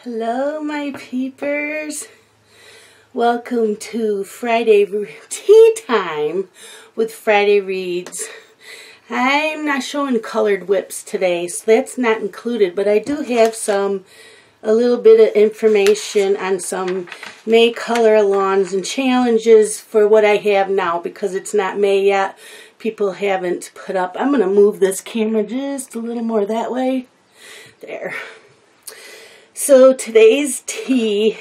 Hello, my peepers. Welcome to Friday tea time with Friday Reads. I'm not showing colored whips today, so that's not included, but I do have a little bit of information on some May color alongs and challenges for what I have now because it's not May yet. People haven't put up. I'm going to move this camera just a little more that way. There. So today's tea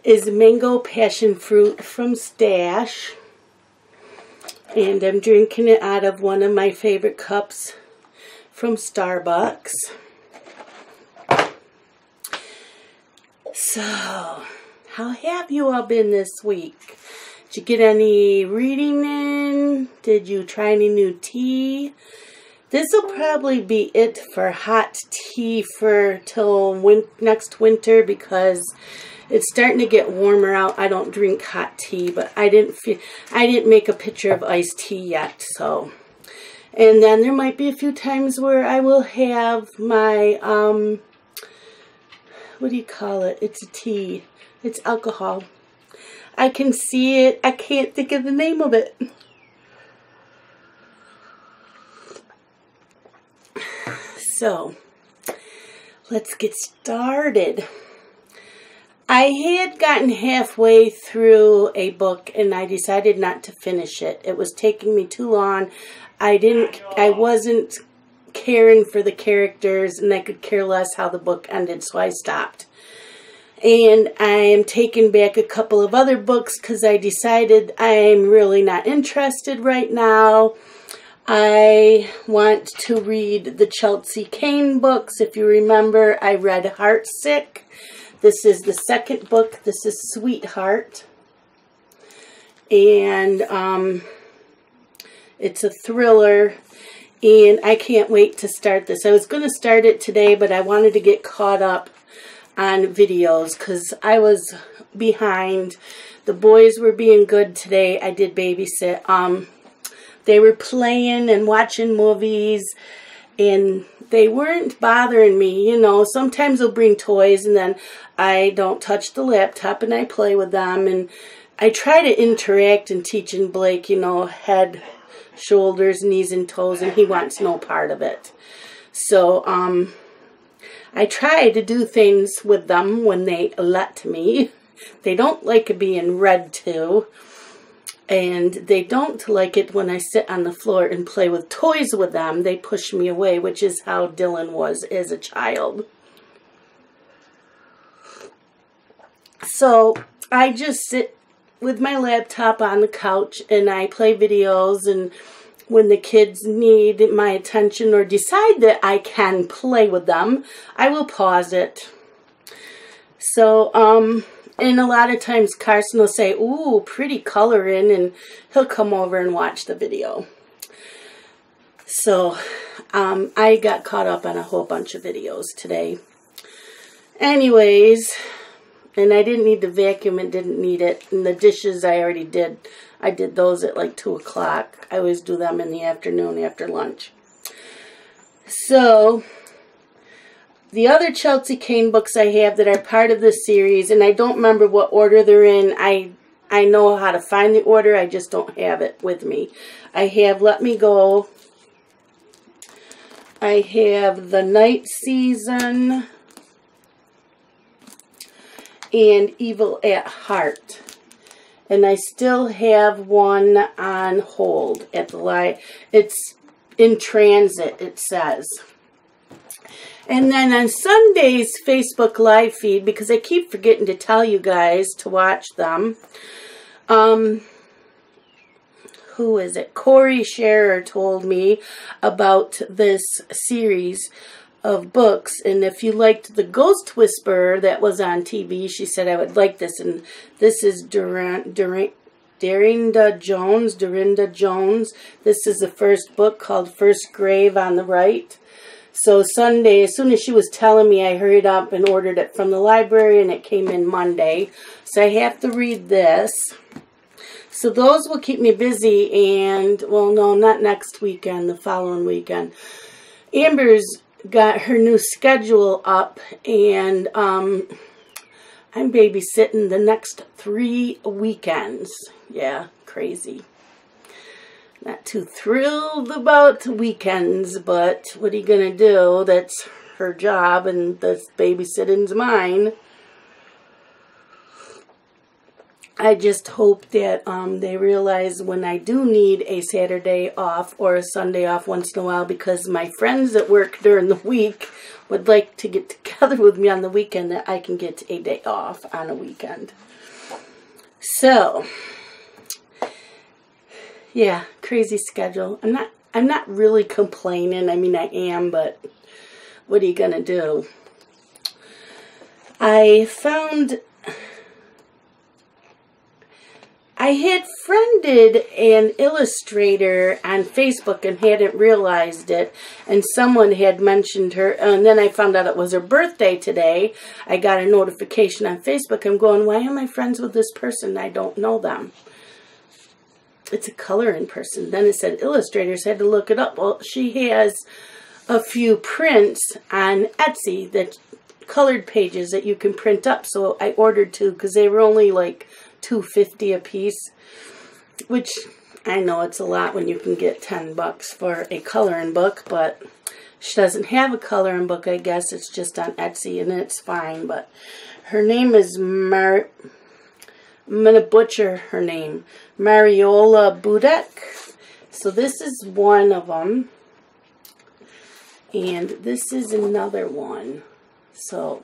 is mango passion fruit from Stash, and I'm drinking it out of one of my favorite cups from Starbucks. So, how have you all been this week? Did you get any reading in? Did you try any new tea? This will probably be it for hot tea for till next winter because it's starting to get warmer out. I don't drink hot tea, but I didn't make a picture of iced tea yet. So, and then there might be a few times where I will have my what do you call it? It's a tea. It's alcohol. I can see it. I can't think of the name of it. So, let's get started. I had gotten halfway through a book and I decided not to finish it. It was taking me too long. I wasn't caring for the characters and I could care less how the book ended, so I stopped. And I am taking back a couple of other books because I decided I'm really not interested right now. I want to read the Chelsea Cain books. If you remember, I read Heartsick. This is the second book. This is Sweetheart. And it's a thriller. And I can't wait to start this. I was going to start it today, but I wanted to get caught up on videos because I was behind. The boys were being good today. I did babysit. They were playing and watching movies, and they weren't bothering me. You know, sometimes they'll bring toys, and then I don't touch the laptop, and I play with them. And I try to interact and teaching Blake, you know, head, shoulders, knees, and toes, and he wants no part of it. So, I try to do things with them when they let me. They don't like being read to. And they don't like it when I sit on the floor and play with toys with them. They push me away, which is how Dylan was as a child. So I just sit with my laptop on the couch and I play videos. And when the kids need my attention or decide that I can play with them, I will pause it. So, and a lot of times Carson will say, ooh, pretty coloring, and he'll come over and watch the video. So, I got caught up on a whole bunch of videos today. Anyways, and I didn't need to vacuum and didn't need it. And the dishes I already did. I did those at like 2 o'clock. I always do them in the afternoon after lunch. So, the other Chelsea Cain books I have that are part of this series, and I don't remember what order they're in. I know how to find the order, I just don't have it with me. I have Let Me Go. I have The Night Season. And Evil at Heart. And I still have one on hold at the library. It's in transit, it says. And then on Sunday's Facebook live feed, because I keep forgetting to tell you guys to watch them, who is it? Corey Scherer told me about this series of books. And if you liked The Ghost Whisperer that was on TV, she said I would like this. And this is Dorinda Jones. This is the first book called First Grave on the Right. So Sunday, as soon as she was telling me, I hurried up and ordered it from the library, and it came in Monday. So I have to read this. So those will keep me busy, and, well, no, not next weekend, the following weekend. Amber's got her new schedule up, and I'm babysitting the next 3 weekends. Yeah, crazy. Not too thrilled about weekends, but what are you going to do? That's her job, and this babysitting's mine. I just hope that they realize when I do need a Saturday off or a Sunday off once in a while, because my friends that work during the week would like to get together with me on the weekend, that I can get a day off on a weekend. So, yeah, crazy schedule. I'm not really complaining. I mean, I am, but what are you gonna do? I had friended an illustrator on Facebook and hadn't realized it, and someone had mentioned her, and then I found out it was her birthday today. I got a notification on Facebook. I'm going, why am I friends with this person? I don't know them. It's a coloring person. Then it said illustrators. I had to look it up. Well, she has a few prints on Etsy, that colored pages that you can print up. So I ordered 2 because they were only like $2.50 a piece, which I know it's a lot when you can get $10 for a coloring book, but she doesn't have a coloring book, I guess. It's just on Etsy, and it's fine. But her name is I'm going to butcher her name, Mariola Budek. So this is one of them, and this is another one. So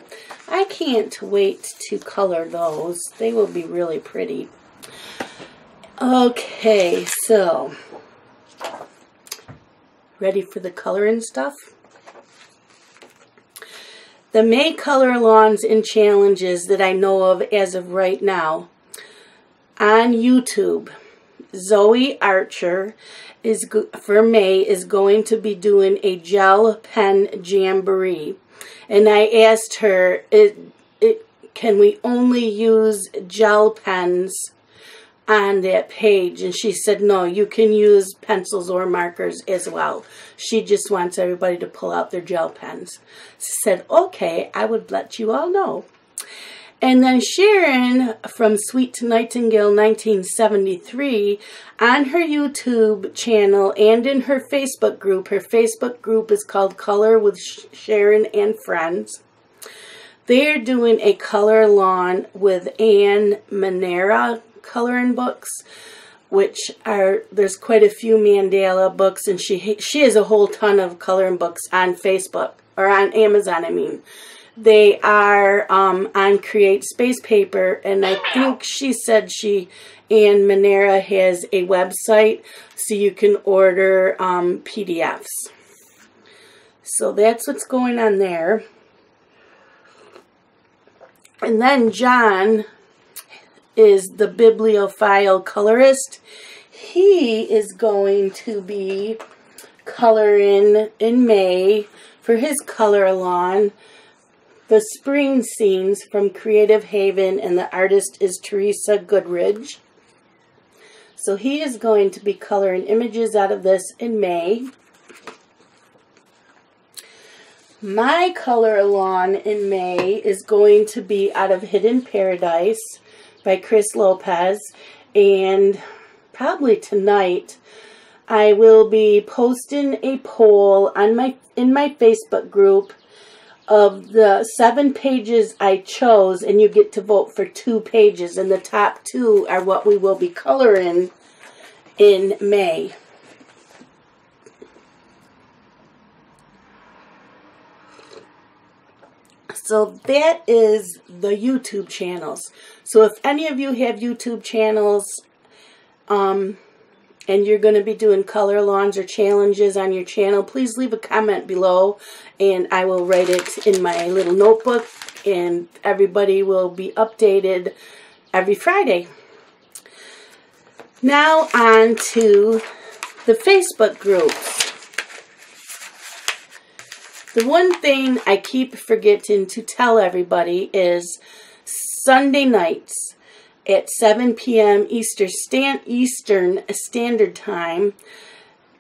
I can't wait to color those. They will be really pretty. Okay, so ready for the coloring stuff? The May color-alongs and challenges that I know of as of right now on YouTube, Zoe Archer for May is going to be doing a gel pen jamboree. And I asked her, can we only use gel pens on that page? And she said, no, you can use pencils or markers as well. She just wants everybody to pull out their gel pens. She said, okay, I would let you all know. And then Sharon from Sweet Nightingale 1973 on her YouTube channel and in her Facebook group is called Color with Sharon and Friends. They're doing a color along with Anne Manera coloring books, which there's quite a few mandala books, and she has a whole ton of coloring books on Facebook, or on Amazon, I mean. They are on Create Space Paper, and I think she said Anne Manera has a website, so you can order PDFs. So that's what's going on there. And then John is the bibliophile colorist. He is going to be coloring in May for his color along the spring scenes from Creative Haven, and the artist is Teresa Goodridge. So he is going to be coloring images out of this in May. My color along in May is going to be out of Hidden Paradise by Chris Lopez, and probably tonight I will be posting a poll on in my Facebook group of the 7 pages I chose, and you get to vote for 2 pages, and the top 2 are what we will be coloring in May. So that is the YouTube channels. So if any of you have YouTube channels, and you're going to be doing color alongs or challenges on your channel, please leave a comment below, and I will write it in my little notebook, and everybody will be updated every Friday. Now on to the Facebook groups. The one thing I keep forgetting to tell everybody is Sunday nights at 7 p.m. Eastern Standard Time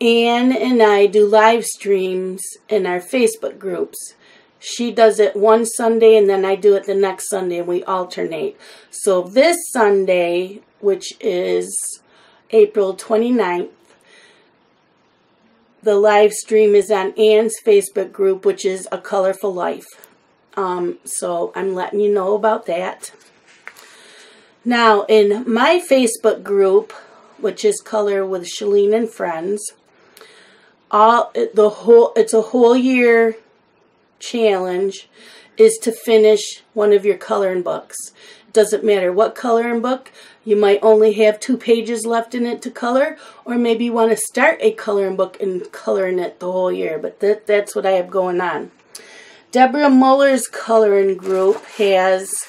Anne and I do live streams in our Facebook groups. She does it one Sunday and then I do it the next Sunday, and we alternate. So this Sunday, which is April 29th, the live stream is on Anne's Facebook group, which is A Colorful Life. So I'm letting you know about that. Now, in my Facebook group, which is Color with Shalene and Friends, it's a whole year challenge is to finish one of your coloring books. It doesn't matter what coloring book. You might only have 2 pages left in it to color, or maybe you want to start a coloring book and coloring it the whole year, but that's what I have going on. Deborah Muller's coloring group has,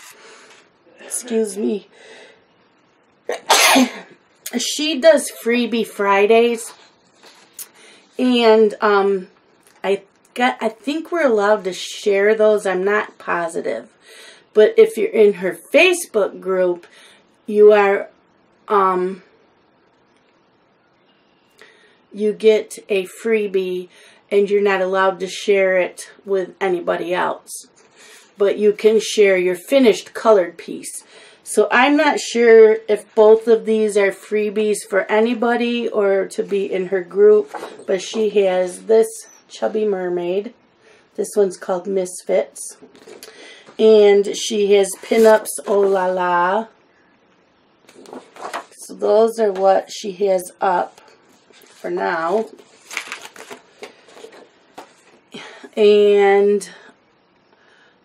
excuse me, she does freebie Fridays, and I think we're allowed to share those. I'm not positive, but if you're in her Facebook group, you are you get a freebie, and you're not allowed to share it with anybody else, but you can share your finished colored piece. So I'm not sure if both of these are freebies for anybody or to be in her group, but she has this chubby mermaid. This one's called Misfits. And she has pinups Oh La La. So those are what she has up for now. And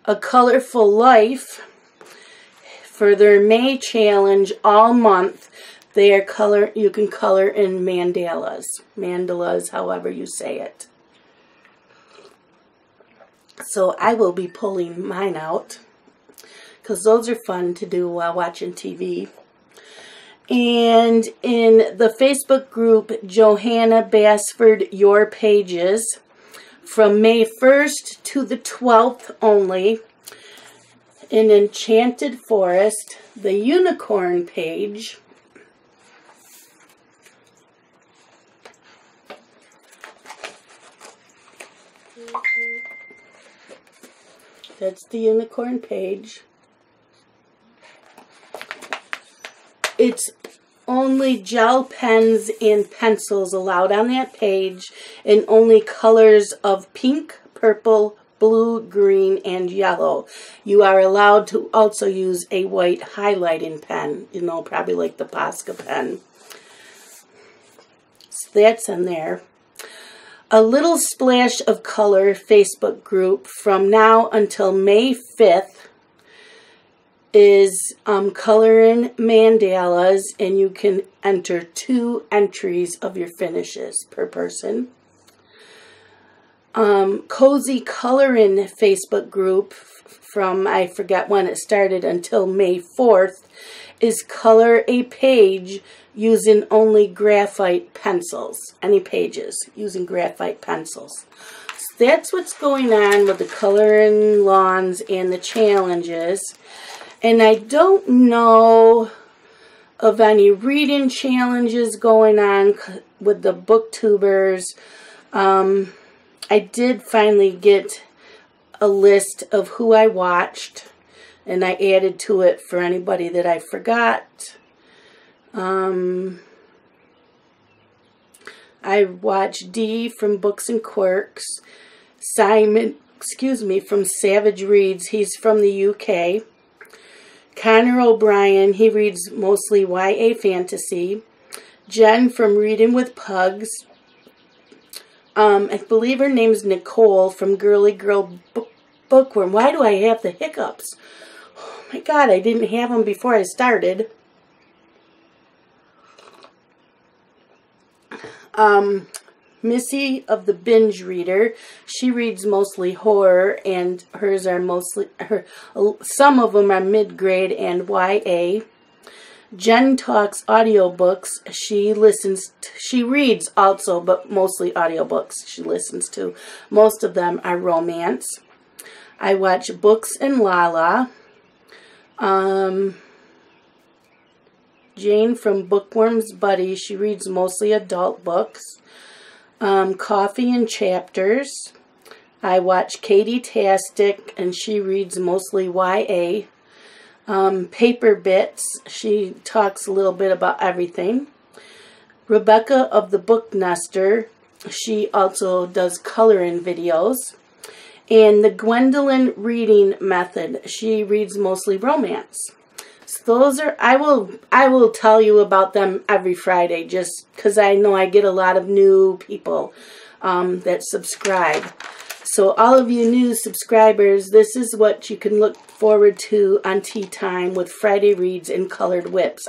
A Colorful Life, for their May challenge all month, you can color in mandalas. Mandalas, however you say it. So I will be pulling mine out, because those are fun to do while watching TV. And in the Facebook group, Johanna Basford Your Pages, from May 1st to the 12th only, in Enchanted Forest, the unicorn page, that's the unicorn page. It's only gel pens and pencils allowed on that page, and only colors of pink, purple, blue, green, and yellow. You are allowed to also use a white highlighting pen, probably like the Posca pen. So that's in there. A Little Splash of Color Facebook group from now until May 5th is coloring mandalas, and you can enter 2 entries of your finishes per person. Cozy Coloring Facebook group from, I forget when it started, until May 4th is color a page using only graphite pencils. Any pages using graphite pencils. So that's what's going on with the coloring lawns and the challenges. And I don't know of any reading challenges going on with the booktubers. I did finally get a list of who I watched, and I added to it for anybody that I forgot. I watched Dee from Books and Quirks, Simon, from Savage Reads, he's from the UK, Connor O'Brien, he reads mostly YA fantasy, Jen from Reading with Pugs, I believe her name's Nicole from Girly Girl Bookworm. Why do I have the hiccups? Oh my God, I didn't have them before I started. Missy of the Binge Reader. She reads mostly horror, and hers are mostly, some of them are mid-grade and YA. Jen talks audiobooks. She reads also, but mostly audiobooks she listens to. Most of them are romance. I watch Books and Lala. Jane from Bookworm's Buddy, she reads mostly adult books. Coffee and Chapters. I watch Katie Tastic, and she reads mostly YA. Paper Bits. She talks a little bit about everything. Rebecca of the Book Nester. She also does coloring videos. And the Gwendolyn Reading Method. She reads mostly romance. So those are, I will tell you about them every Friday, just because I know I get a lot of new people that subscribe. So all of you new subscribers, this is what you can look forward to on Tea Time with Friday Reads and Colored Whips.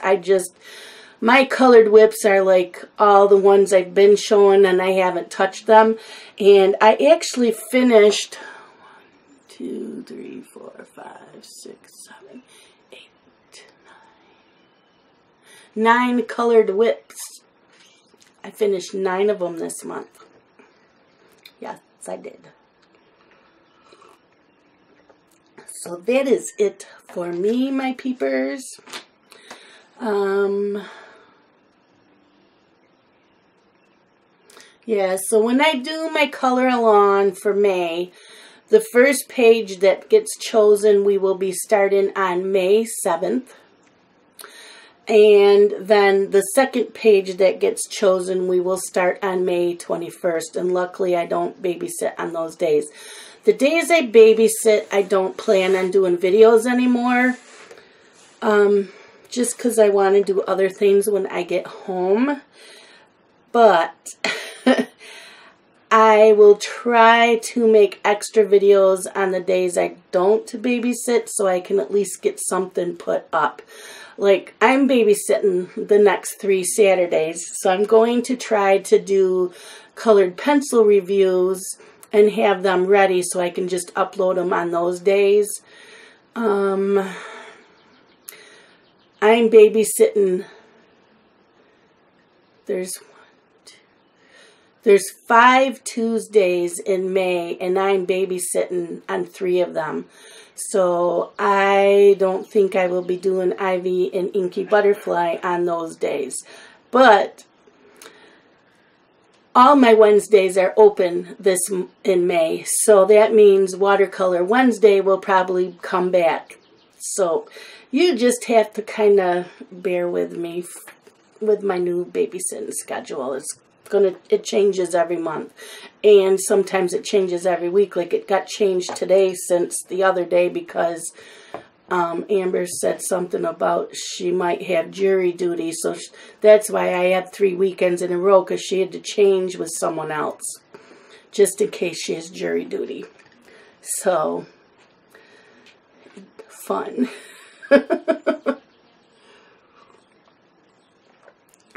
My colored whips are like all the ones I've been showing, and I haven't touched them. And I actually finished 1, 2, 3, 4, 5, 6, 7, 8, 9 colored whips. I finished 9 of them this month. Yes, I did. So that is it for me, my peepers. Yeah, so when I do my color along for May, the first page that gets chosen, we will be starting on May 7th. And then the second page that gets chosen, we will start on May 21st. And luckily, I don't babysit on those days. The days I babysit, I don't plan on doing videos anymore. Just because I want to do other things when I get home. But I will try to make extra videos on the days I don't babysit so I can at least get something put up. Like, I'm babysitting the next 3 Saturdays, so I'm going to try to do colored pencil reviews and have them ready so I can just upload them on those days. I'm babysitting. There's 5 Tuesdays in May, and I'm babysitting on 3 of them. So I don't think I will be doing Ivy and Inky Butterfly on those days. But all my Wednesdays are open in May. So that means Watercolor Wednesday will probably come back. So you just have to kind of bear with me with my new babysitting schedule. It changes every month, and sometimes it changes every week. Like, it got changed today since the other day because Amber said something about she might have jury duty, so that's why I had 3 weekends in a row, because she had to change with someone else just in case she has jury duty. So fun.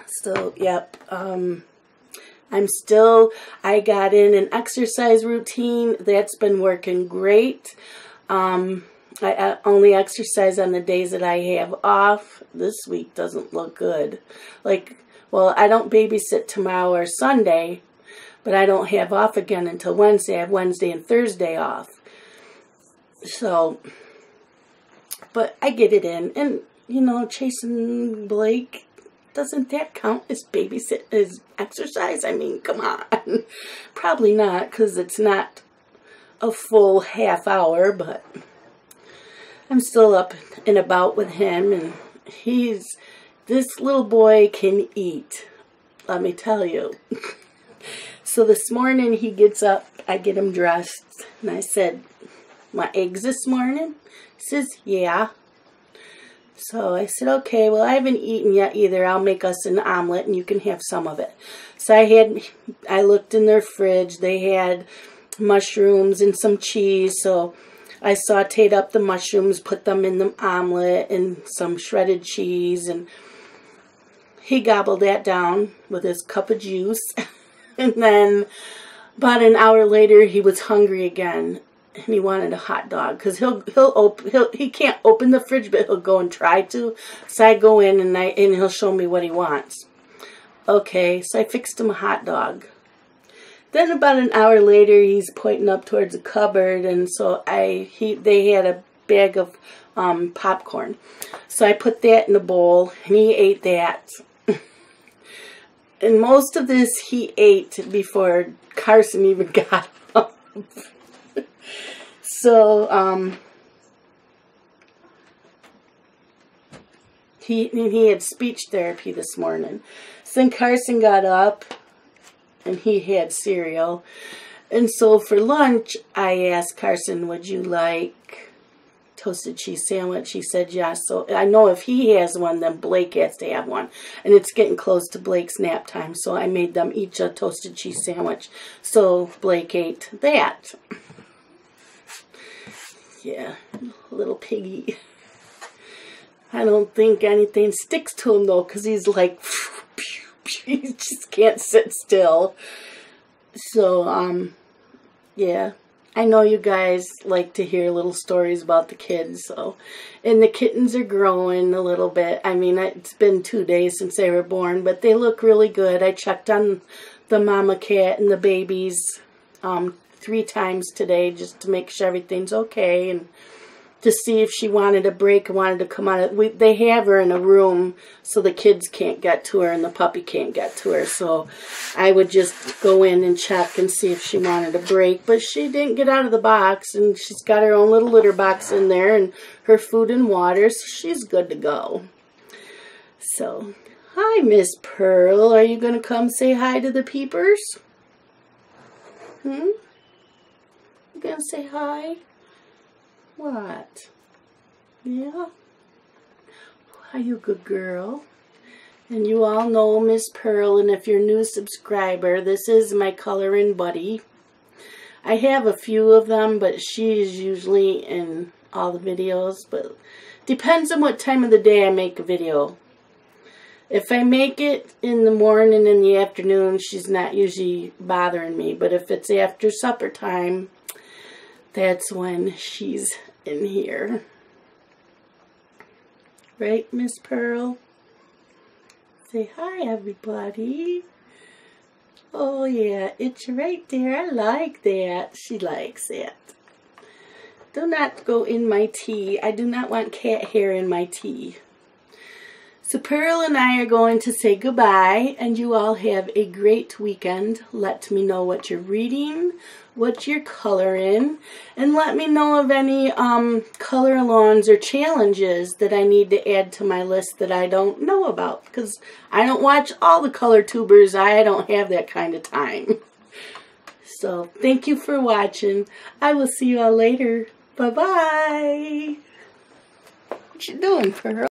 So yep. I got in an exercise routine. That's been working great. I only exercise on the days that I have off. This week doesn't look good. Well, I don't babysit tomorrow or Sunday, but I don't have off again until Wednesday. I have Wednesday and Thursday off. So, but I get it in. And, you know, chasing Blake, doesn't that count as as exercise? I mean, come on. Probably not, because it's not a full half hour, but I'm still up and about with him, and this little boy can eat, let me tell you. So this morning he gets up, I get him dressed, and I said, "My eggs this morning?" He says, "Yeah." So I said, "Okay, well, I haven't eaten yet either. I'll make us an omelet and you can have some of it." So I looked in their fridge. They had mushrooms and some cheese. So I sauteed up the mushrooms, put them in the omelet, and some shredded cheese. And he gobbled that down with his cup of juice. And then about an hour later, he was hungry again. And he wanted a hot dog, because he can't open the fridge, but he'll go and try to. So I go in and he'll show me what he wants. Okay, so I fixed him a hot dog. Then about an hour later, he's pointing up towards the cupboard, and so they had a bag of popcorn. So I put that in a bowl, and he ate that. And most of this he ate before Carson even got up. So, he had speech therapy this morning. So then Carson got up and he had cereal. And so for lunch, I asked Carson, would you like toasted cheese sandwich? He said yes. So I know if he has one, then Blake has to have one. And it's getting close to Blake's nap time, so I made them each a toasted cheese sandwich. So Blake ate that. Yeah, little piggy. I don't think anything sticks to him, though, because he's like, he just can't sit still. So, yeah. I know you guys like to hear little stories about the kids, so. And the kittens are growing a little bit. I mean, it's been 2 days since they were born, but they look really good. I checked on the mama cat and the babies 3 times today just to make sure everything's okay and to see if she wanted a break and wanted to come out. They have her in a room so the kids can't get to her and the puppy can't get to her. So I would just go in and check and see if she wanted a break. But she didn't get out of the box, and she's got her own little litter box in there and her food and water, so she's good to go. So, hi, Miss Pearl. Are you going to come say hi to the peepers? You going to say hi? What? Yeah? Are you a good girl? And you all know Miss Pearl, and if you're a new subscriber, this is my coloring buddy. I have a few of them, but she's usually in all the videos, but depends on what time of the day I make a video. If I make it in the morning and in the afternoon, she's not usually bothering me, but if it's after supper time, that's when she's in here. Right, Miss Pearl? Say hi, everybody. Oh, yeah, it's right there. I like that. She likes that. Do not go in my tea. I do not want cat hair in my tea. So Pearl and I are going to say goodbye, and you all have a great weekend. Let me know what you're reading, what you're coloring, and let me know of any color-alongs or challenges that I need to add to my list that I don't know about, because I don't watch all the color tubers. I don't have that kind of time. So thank you for watching. I will see you all later. Bye-bye. What you doing, Pearl?